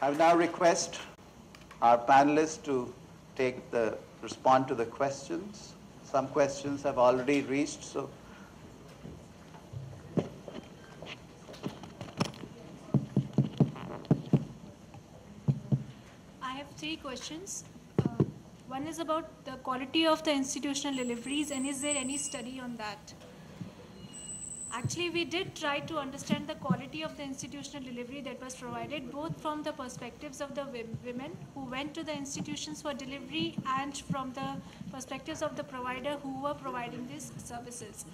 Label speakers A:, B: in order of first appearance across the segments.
A: I will now request our panelists to respond to the questions. Some questions have already reached, so.
B: I have three questions. One is about the quality of the institutional deliveries, and is there any study on that? Actually, we did try to understand the quality of the institutional delivery that was provided, both from the perspectives of the women who went to the institutions for delivery and from the perspectives of the provider who were providing these services.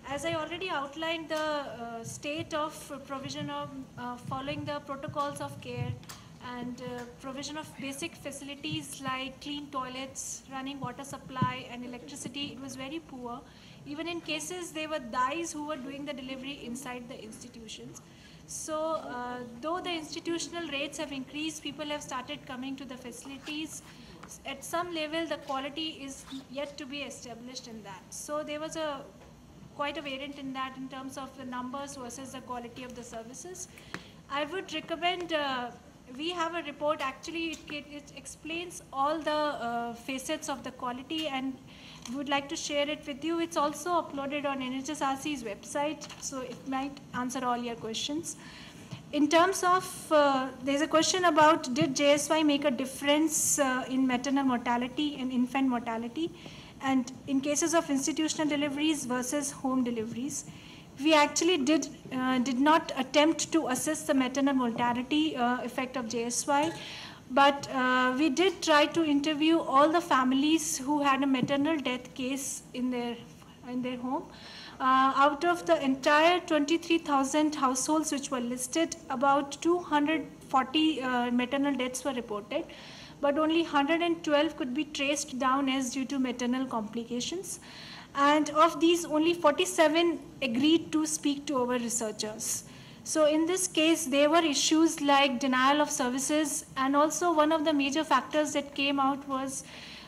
B: As I already outlined, the state of provision of following the protocols of care and provision of basic facilities like clean toilets, running water supply and electricity, it was very poor. Even in cases, there were DIs who were doing the delivery inside the institutions. So though the institutional rates have increased, people have started coming to the facilities. At some level, the quality is yet to be established in that. So there was quite a variant in that in terms of the numbers versus the quality of the services. I would recommend, we have a report, actually it explains all the facets of the quality, and would like to share it with you. It's also uploaded on NHSRC's website, so it might answer all your questions. In terms of, there's a question about, did JSY make a difference in maternal mortality and infant mortality, and in cases of institutional deliveries versus home deliveries? We actually did not attempt to assess the maternal mortality effect of JSY, but we did try to interview all the families who had a maternal death case in their home. Out of the entire 23,000 households which were listed, about 240 maternal deaths were reported, but only 112 could be traced down as due to maternal complications. And of these, only 47 agreed to speak to our researchers. So in this case, there were issues like denial of services, and also one of the major factors that came out was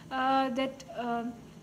B: that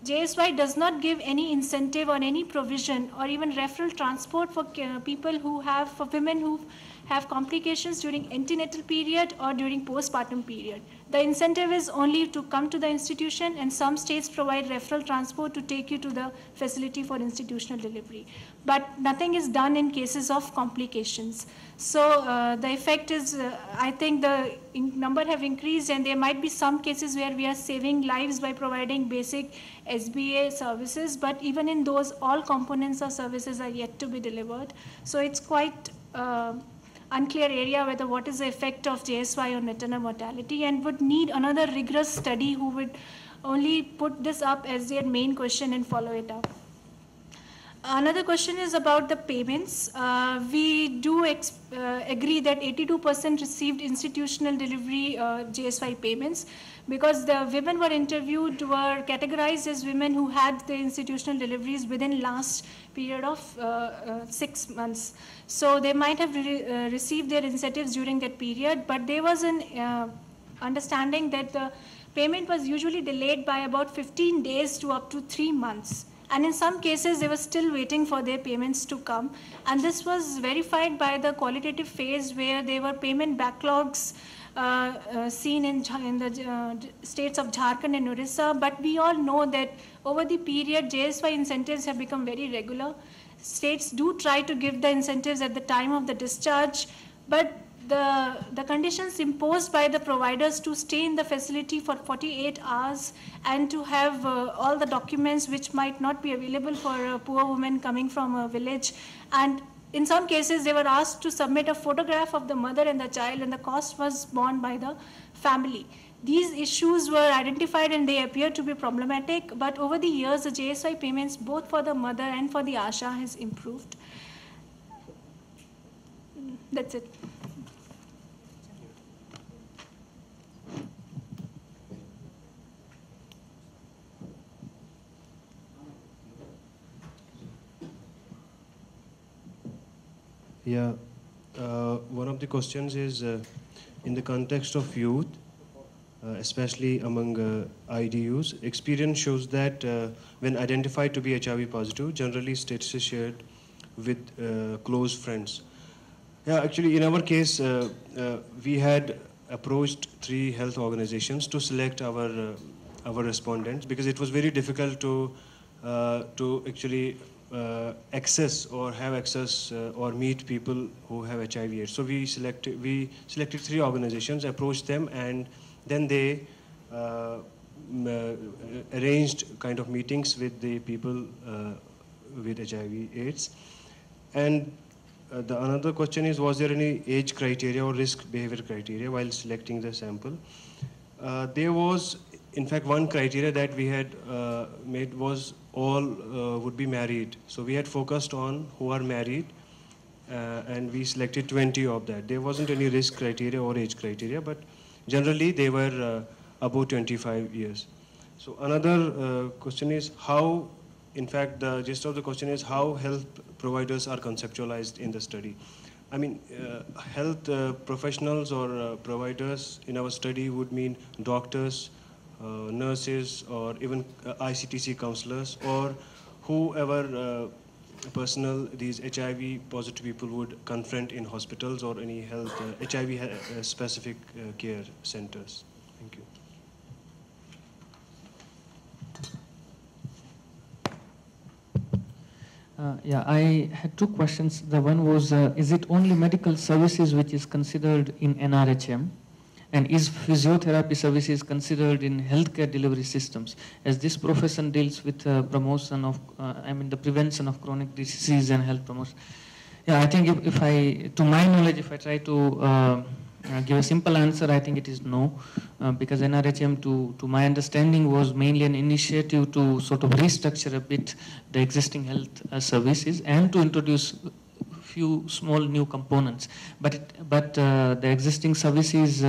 B: JSY does not give any incentive or any provision or even referral transport for people who have, for women who have complications during antenatal period or during postpartum period. The incentive is only to come to the institution, and some states provide referral transport to take you to the facility for institutional delivery. But nothing is done in cases of complications. So the effect is, I think the number have increased, and there might be some cases where we are saving lives by providing basic SBA services, but even in those, all components of services are yet to be delivered. So it's quite unclear area whether what is the effect of JSY on maternal mortality, and would need another rigorous study who would only put this up as their main question and follow it up. Another question is about the payments. We do agree that 82% received institutional delivery JSY payments, because the women were interviewed were categorized as women who had the institutional deliveries within last period of 6 months. So they might have received their incentives during that period, but there was an understanding that the payment was usually delayed by about 15 days to up to 3 months. And in some cases, they were still waiting for their payments to come. And this was verified by the qualitative phase, where there were payment backlogs seen in the states of Jharkhand and Orissa. But we all know that over the period, JSY incentives have become very regular. States do try to give the incentives at the time of the discharge, but the conditions imposed by the providers to stay in the facility for 48 hours and to have all the documents which might not be available for a poor woman coming from a village. And in some cases, they were asked to submit a photograph of the mother and the child, and the cost was borne by the family. These issues were identified and they appear to be problematic, but over the years, the JSY payments both for the mother and for the ASHA has improved. That's it.
C: Yeah, one of the questions is in the context of youth, especially among IDUs, experience shows that when identified to be HIV positive, generally status is shared with close friends. Yeah, actually in our case, we had approached 3 health organizations to select our respondents, because it was very difficult to actually access or have access or meet people who have HIV/AIDS. So we selected 3 organizations, approached them, and then they arranged kind of meetings with the people with HIV/AIDS. And the another question is, was there any age criteria or risk behavior criteria while selecting the sample? There was, in fact, one criteria that we had made was all would be married. So we had focused on who are married, and we selected 20 of that. There wasn't any risk criteria or age criteria, but generally they were above 25 years. So another question is how, in fact, the gist of the question is how health providers are conceptualized in the study. I mean, health professionals or providers in our study would mean doctors, nurses, or even ICTC counselors, or whoever personnel these HIV positive people would confront in hospitals or any health HIV specific care centers. Thank you.
D: Yeah, I had 2 questions. The one was, is it only medical services which is considered in NRHM? And is physiotherapy services considered in healthcare delivery systems? As this profession deals with promotion of, the prevention of chronic disease and health promotion. Yeah, I think if I, to my knowledge, if I try to give a simple answer, I think it is no, because NRHM, to my understanding, was mainly an initiative to sort of restructure a bit the existing health services and to introduce few small new components. But the existing services,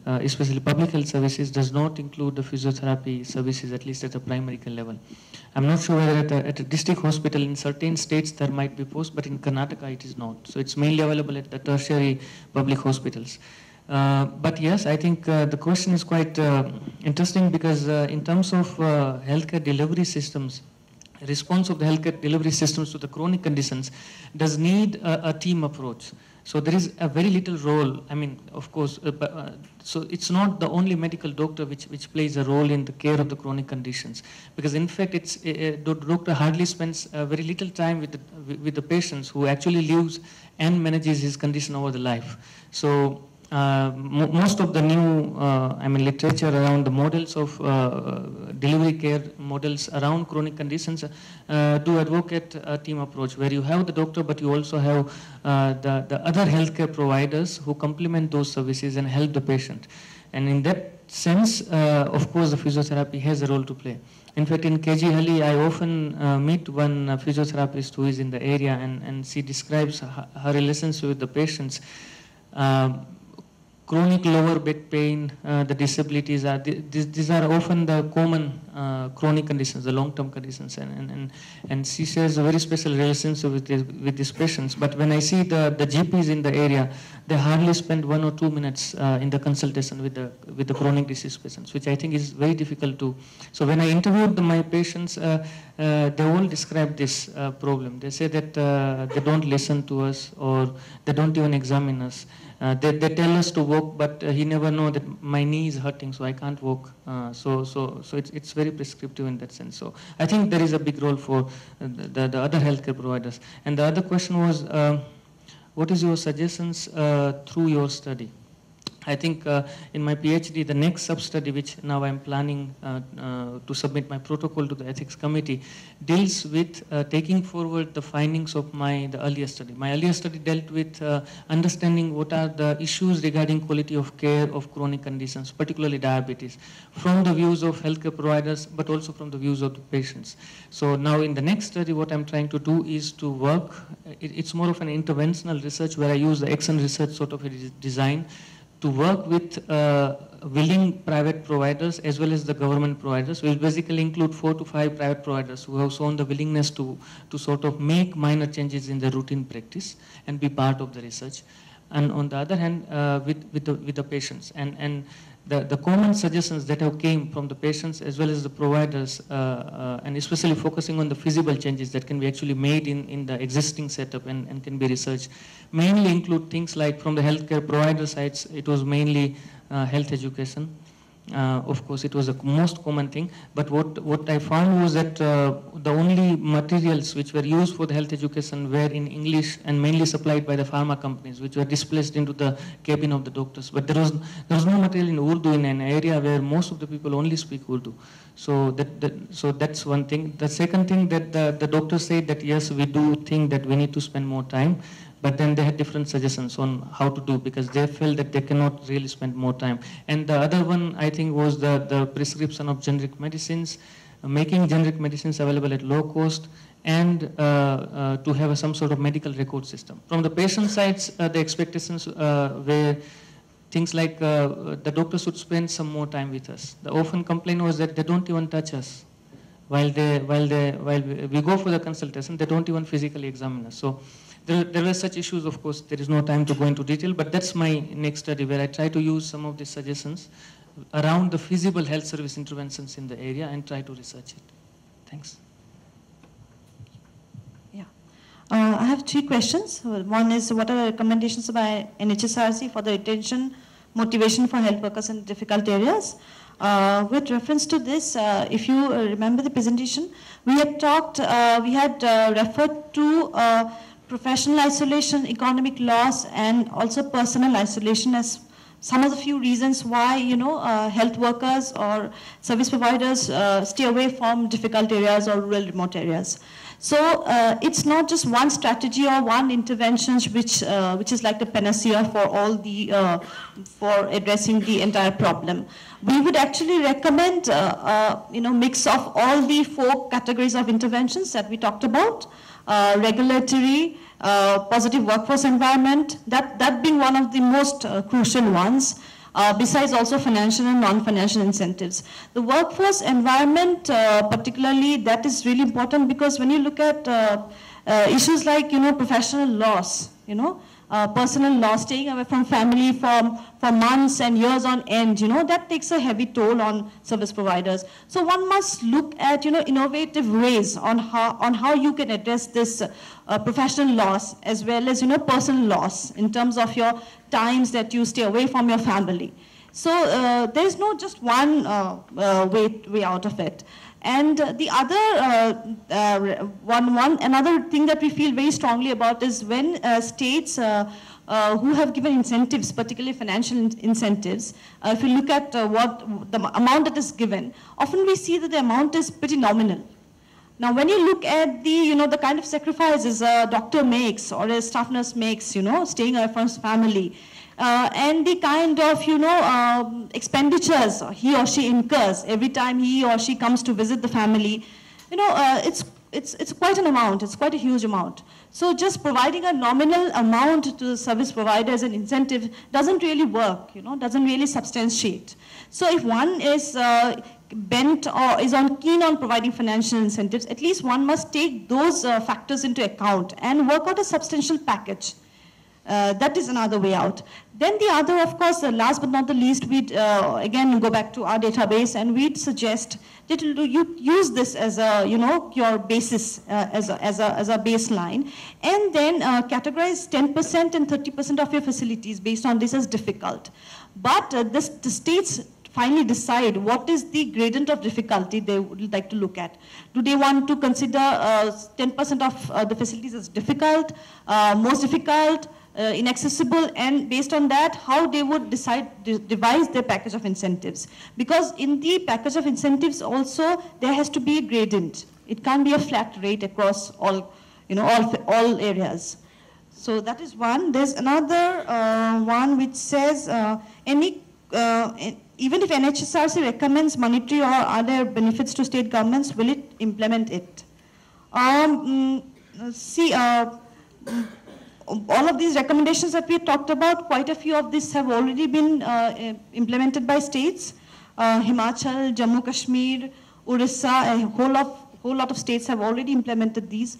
D: especially public health services, does not include the physiotherapy services, at least at a primary care level. I'm not sure whether at a district hospital in certain states there might be posts, but in Karnataka it is not. So it's mainly available at the tertiary public hospitals. But yes, I think the question is quite interesting, because in terms of healthcare delivery systems, response of the healthcare delivery systems to the chronic conditions does need a team approach. So there is a very little role, of course, so it's not the only medical doctor which plays a role in the care of the chronic conditions. Because in fact, the doctor hardly spends very little time with the patients, who actually lives and manages his condition over the life. So most of the new literature around the models of delivery care models around chronic conditions do advocate a team approach, where you have the doctor, but you also have the other healthcare providers who complement those services and help the patient. And in that sense, of course, the physiotherapy has a role to play. In fact, in KG Halli, I often meet one physiotherapist who is in the area, and she describes her relationship with the patients. Chronic lower back pain, the disabilities, these are often the common chronic conditions, the long-term conditions, and she shares a very special relationship with these patients. But when I see the GPs in the area, they hardly spend 1 or 2 minutes in the consultation with the chronic disease patients, which I think is very difficult to. So when I interviewed my patients, they all describe this problem. They say that they don't listen to us, or they don't even examine us. They tell us to walk, but he never know that my knee is hurting, so I can't walk. So it's very prescriptive in that sense. So I think there is a big role for the other healthcare providers. And the other question was, what is your suggestions through your study? I think in my PhD, the next sub-study, which now I'm planning to submit my protocol to the ethics committee, deals with taking forward the findings of the earlier study. My earlier study dealt with understanding what are the issues regarding quality of care of chronic conditions, particularly diabetes, from the views of healthcare providers, but also from the views of the patients. So now in the next study, what I'm trying to do is to work, it's more of an interventional research, where I use the Exxon research sort of a design to work with willing private providers as well as the government providers. We'll basically include 4 to 5 private providers who have shown the willingness to sort of make minor changes in their routine practice and be part of the research. And on the other hand, with the patients. And the common suggestions that have came from the patients as well as the providers, and especially focusing on the feasible changes that can be actually made in the existing setup and can be researched, mainly include things like from the healthcare provider sides, it was mainly health education. Of course, it was the most common thing, but what I found was that the only materials which were used for the health education were in English and mainly supplied by the pharma companies, which were displaced into the cabin of the doctors. But there was no material in Urdu in an area where most of the people only speak Urdu. So that's one thing. The second thing that the doctors said that yes, we do think that we need to spend more time. But then they had different suggestions on how to do because they felt that they cannot really spend more time. And the other one, I think, was the prescription of generic medicines, making generic medicines available at low cost, and to have some sort of medical record system. From the patient sides, the expectations were things like the doctor should spend some more time with us. The often complaint was that they don't even touch us. While we go for the consultation, they don't even physically examine us. So there were such issues. Of course, there is no time to go into detail, but that's my next study where I try to use some of these suggestions around the feasible health service interventions in the area and try to research it. Thanks.
E: Yeah. I have 3 questions. One is, what are the recommendations by NHSRC for the retention, motivation for health workers in difficult areas? With reference to this, if you remember the presentation, we had talked, we had referred to professional isolation, economic loss, and also personal isolation as some of the few reasons why, health workers or service providers stay away from difficult areas or rural remote areas. So it's not just one strategy or one intervention which is like the panacea for all the for addressing the entire problem. We would actually recommend mix of all the 4 categories of interventions that we talked about: regulatory, positive workforce environment, that being one of the most crucial ones. Besides also financial and non-financial incentives. The workforce environment, particularly, that is really important because when you look at issues like, professional loss, personal loss, staying away from family for months and years on end, that takes a heavy toll on service providers. So one must look at, innovative ways on how you can address this professional loss as well as, personal loss in terms of your times that you stay away from your family. So there's no just one way out of it. And the other another thing that we feel very strongly about is when states who have given incentives, particularly financial incentives, if you look at what the amount that is given, often we see that the amount is pretty nominal. Now, when you look at the, the kind of sacrifices a doctor makes or a staff nurse makes, staying away from his family, and the kind of, expenditures he or she incurs every time he or she comes to visit the family, it's quite an amount. It's quite a huge amount. So just providing a nominal amount to the service provider as an incentive doesn't really work, doesn't really substantiate. So if one is bent or is keen on providing financial incentives, at least one must take those factors into account and work out a substantial package. That is another way out. Then the other, of course, last but not the least, we'd again go back to our database and we'd suggest that you use this as a, your basis, as a baseline, and then categorize 10% and 30% of your facilities based on this as difficult. But the states finally decide what is the gradient of difficulty they would like to look at. Do they want to consider 10% of the facilities as difficult, most difficult, inaccessible, and based on that, how they would devise their package of incentives. Because in the package of incentives also, there has to be a gradient. It can't be a flat rate across all, all areas. So that is one. There's another one which says even if NHSRC recommends monetary or other benefits to state governments, will it implement it? All of these recommendations that we talked about, quite a few of these have already been implemented by states. Himachal, Jammu Kashmir, Orissa, a whole lot of states have already implemented these.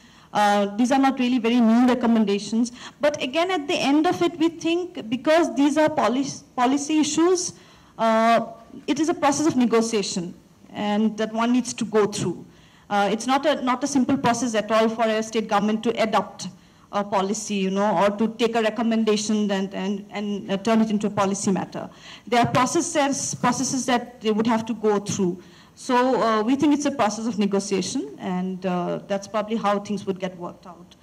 E: These are not really very new recommendations. But again, at the end of it, we think because these are policy issues, it is a process of negotiation, and that one needs to go through. It's not a simple process at all for a state government to adopt a policy, you know, or to take a recommendation and turn it into a policy matter. There are processes that they would have to go through. So we think it's a process of negotiation, and that's probably how things would get worked out.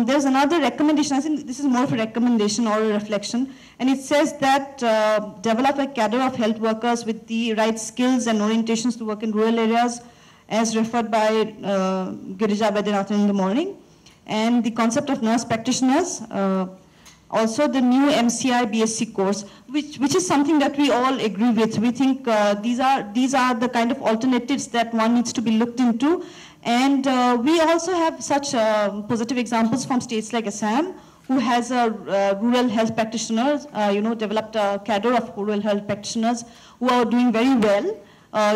E: There's another recommendation. I think this is more of a recommendation or a reflection, and it says that develop a cadre of health workers with the right skills and orientations to work in rural areas, as referred by Girija Vaidyanathan in the morning. And the concept of nurse practitioners, also the new MCI BSc course, which is something that we all agree with. We think these are the kind of alternatives that one needs to be looked into. And we also have such positive examples from states like Assam, who has a rural health practitioners, developed a cadre of rural health practitioners who are doing very well.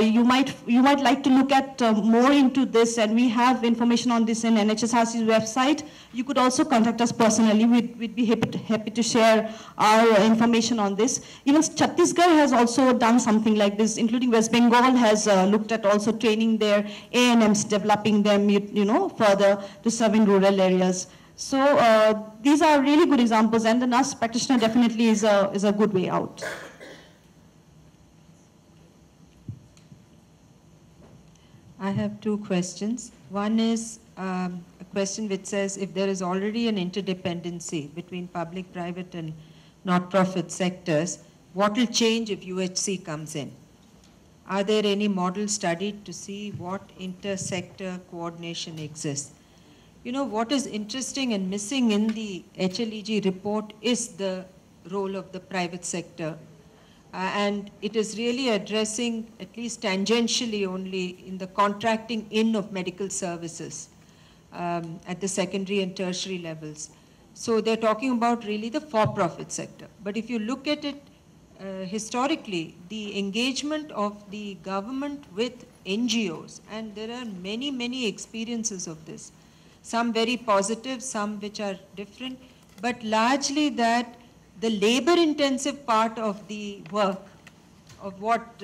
E: You might like to look at more into this, and we have information on this in NHSRC's website. You could also contact us personally. We'd be happy to share our information on this. Even Chhattisgarh has also done something like this, including West Bengal has looked at also training their ANMs, developing them, further to serve in rural areas. So these are really good examples, and the nurse practitioner definitely is a good way out.
F: I have two questions. One is a question which says, if there is already an interdependency between public, private, and not-profit sectors, what will change if UHC comes in? Are there any models studied to see what inter-sector coordination exists? You know, what is interesting and missing in the HLEG report is the role of the private sector. And it is really addressing, at least tangentially only, in the contracting in of medical services at the secondary and tertiary levels. So they're talking about really the for-profit sector. But if you look at it historically, the engagement of the government with NGOs, and there are many, many experiences of this, some very positive, some which are different, but largely that the labor-intensive part of the work, of what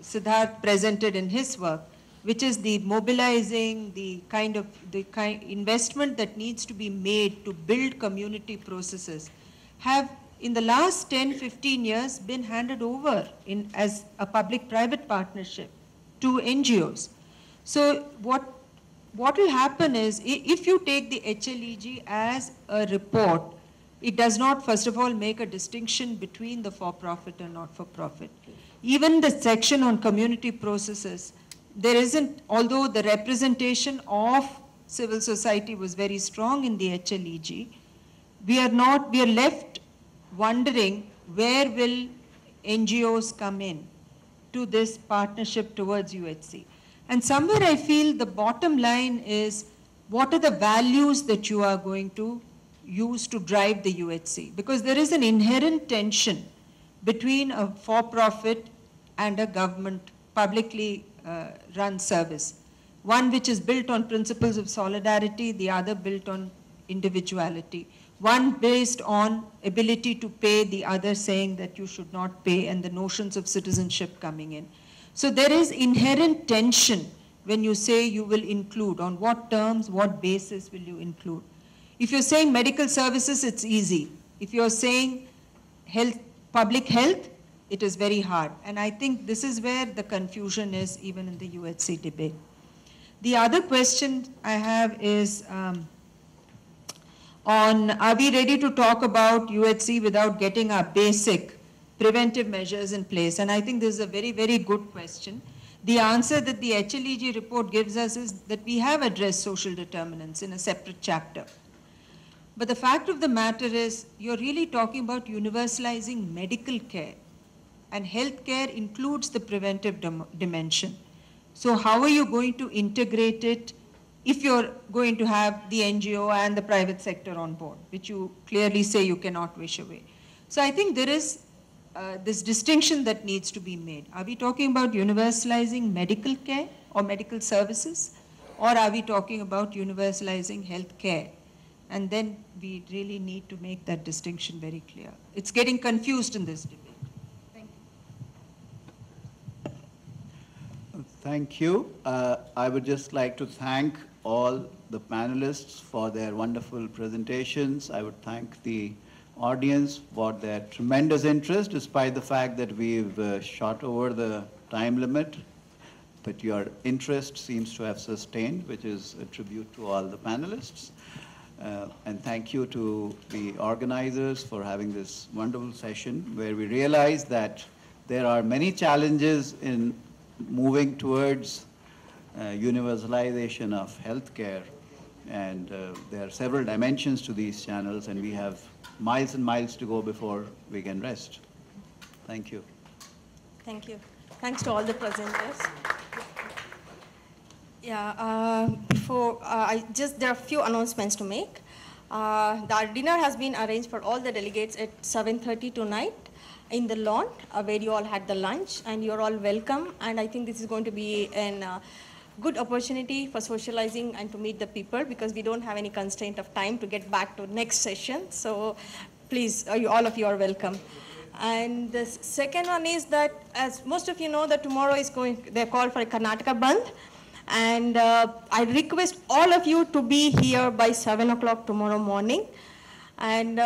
F: Siddharth presented in his work, which is the mobilizing, the kind investment that needs to be made to build community processes, have in the last 10, 15 years been handed over as a public-private partnership to NGOs. So what will happen is, if you take the HLEG as a report, it does not, first of all, make a distinction between the for-profit and not-for-profit. Even the section on community processes, there isn't, although the representation of civil society was very strong in the HLEG, we are left wondering where will NGOs come in to this partnership towards UHC. And somewhere I feel the bottom line is, what are the values that you are going to use to drive the UHC? Because there is an inherent tension between a for-profit and a government publicly run service. One which is built on principles of solidarity, the other built on individuality. One based on ability to pay, the other saying that you should not pay, and the notions of citizenship coming in. So there is inherent tension when you say you will include. On what terms, what basis will you include? If you're saying medical services, it's easy. If you're saying public health, it is very hard. And I think this is where the confusion is, even in the UHC debate. The other question I have is on, are we ready to talk about UHC without getting our basic preventive measures in place? And I think this is a very, very good question. The answer that the HLEG report gives us is that we have addressed social determinants in a separate chapter. But the fact of the matter is, you're really talking about universalizing medical care. And healthcare includes the preventive dimension. So how are you going to integrate it if you're going to have the NGO and the private sector on board, which you clearly say you cannot wish away? So I think there is this distinction that needs to be made. Are we talking about universalizing medical care or medical services? Or are we talking about universalizing health care? And then we really need to make that distinction very clear. It's getting confused in this debate. Thank you.
A: Thank you. I would just like to thank all the panelists for their wonderful presentations. I would thank the audience for their tremendous interest, despite the fact that we've shot over the time limit. But your interest seems to have sustained, which is a tribute to all the panelists. And thank you to the organizers for having this wonderful session where we realize that there are many challenges in moving towards universalization of healthcare, and there are several dimensions to these channels, and we have miles and miles to go before we can rest. Thank you.
G: Thank you. Thanks to all the presenters. Yeah, there are a few announcements to make. Our dinner has been arranged for all the delegates at 7:30 tonight in the lawn where you all had the lunch, and you're all welcome. And I think this is going to be a good opportunity for socializing and to meet the people, because we don't have any constraint of time to get back to next session. So please, all of you are welcome. And the second one is that, as most of you know, that tomorrow they're called for a Karnataka Bandh. And I request all of you to be here by 7 o'clock tomorrow morning. And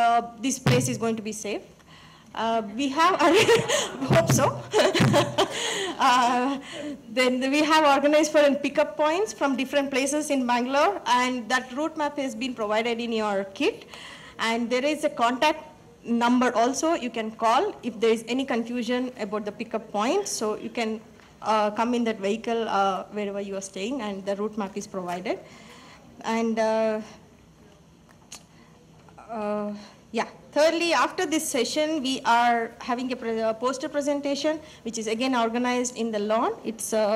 G: this place is going to be safe. We have, hope so. Then we have organized for pickup points from different places in Bangalore, and that route map has been provided in your kit. And there is a contact number also you can call if there is any confusion about the pickup points. So you can come in that vehicle wherever you are staying, and the route map is provided. And yeah. Thirdly, after this session, we are having a poster presentation, which is again organized in the lawn.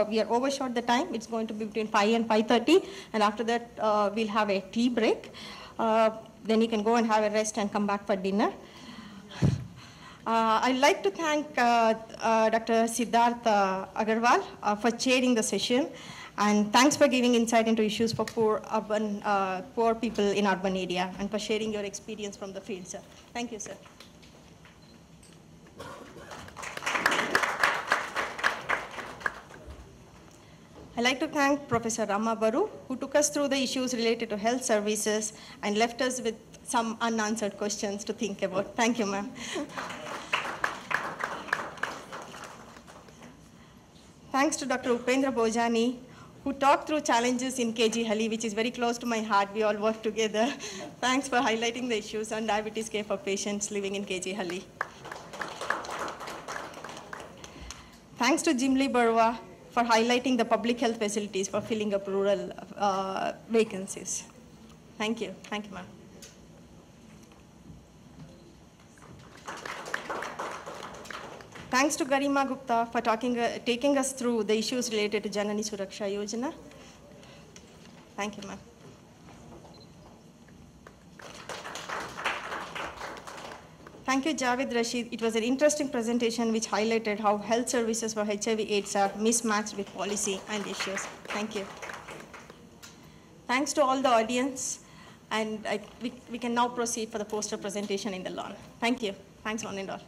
G: We are overshot the time. It's going to be between 5 and 5:30, and after that, we'll have a tea break. Then you can go and have a rest and come back for dinner. I'd like to thank Dr. Siddharth Agarwal for chairing the session, and thanks for giving insight into issues for poor people in urban area, and for sharing your experience from the field, sir. Thank you, sir. I'd like to thank Professor Rama Baru, who took us through the issues related to health services and left us with some unanswered questions to think about. Thank you, ma'am. Thanks to Dr. Upendra Bojani, who talked through challenges in KG Halli, which is very close to my heart. We all work together. Thanks for highlighting the issues on diabetes care for patients living in KG Halli. Thanks to Jimli Barwa for highlighting the public health facilities for filling up rural vacancies. Thank you. Thank you, ma'am. Thanks to Garima Gupta for taking us through the issues related to Janani Suraksha Yojana. Thank you, ma'am. Thank you, Javed Rashid. It was an interesting presentation which highlighted how health services for HIV/AIDS are mismatched with policy and issues. Thank you. Thanks to all the audience, and we can now proceed for the poster presentation in the lawn. Thank you. Thanks, one and all.